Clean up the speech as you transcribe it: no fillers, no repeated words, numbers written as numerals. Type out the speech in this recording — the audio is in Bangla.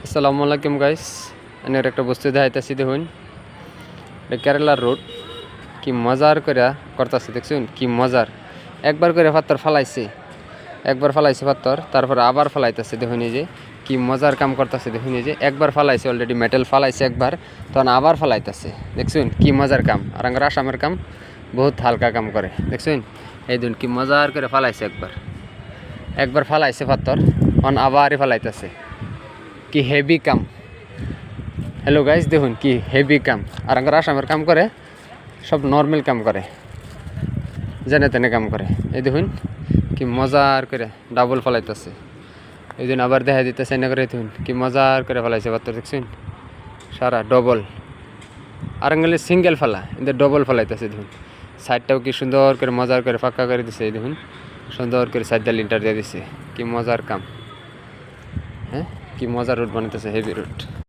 আসসালামু আলাইকুম গাইস, এনে একটা বস্তু দেখাইতেছি দেখুন। কেরালার রোড কি মজার করে করতেছে দেখছেন, কি মজার। একবার করে পাথর ফালাইছে, একবার ফালাইছে পাথর, তারপর আবার ফালাইতেছে দেখুন। এই যে কি মজার কাম করতেছে দেখুন। এই যে একবার ফালাইছে, অলরেডি মেটাল ফালাইছে একবার, তখন আবার ফালাইতেছে দেখছেন, কি মজার কাম। আর আমার আসামের কাম বহুত হালকা কাম করে দেখছেন। এই দিন কি মজার করে ফালাইছে, একবার একবার ফালাইছে পাথর, তখন আবারই ফালাইতেছে। কি হেভি কাম। হ্যালো গাইস, দেখুন কি হেভি কাম। আর আমার আসামের কাম করে সব নর্মাল কাম করে, জেনে তেনে কাম করে। এই দেখুন কি মজার করে ডাবল ফলাইতেছে। এই দিন আবার দেখা দিতেছে না করে। দেখুন কি মজার করে ফলাইছে পাত্র দেখছেন, সারা ডবল। আর গেলে সিঙ্গেল ফেলা, এদের ডবল ফলাইতেছে দেখুন। সাইডটাও কি সুন্দর করে মজার করে ফাঁকা করে দিছে। এই দেখুন সুন্দর করে সাইডটা লিন্টার দিয়ে দিছে। কি মজার কাম, হ্যাঁ কি মজার রোড বানাইতেছে, হেভি রোড।